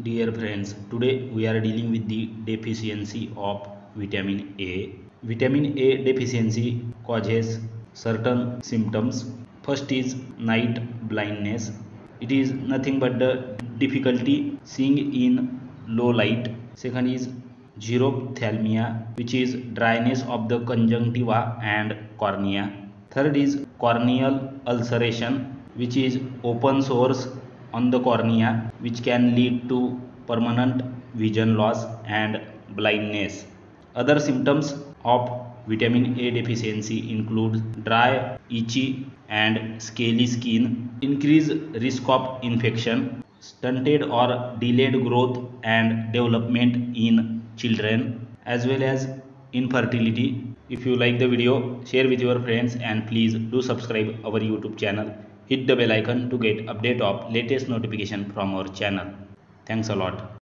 Dear friends, today we are dealing with the deficiency of vitamin A. Vitamin A deficiency causes certain symptoms. First is night blindness. It is nothing but the difficulty seeing in low light. Second is xerophthalmia, which is dryness of the conjunctiva and cornea. Third is corneal ulceration, which is open sores on the cornea, which can lead to permanent vision loss and blindness. Other symptoms of vitamin A deficiency include dry, itchy, and scaly skin, increased risk of infection, stunted or delayed growth and development in children, as well as infertility. If you like the video, share with your friends and please do subscribe our YouTube channel. Hit the bell icon to get update of latest notification from our channel. Thanks a lot.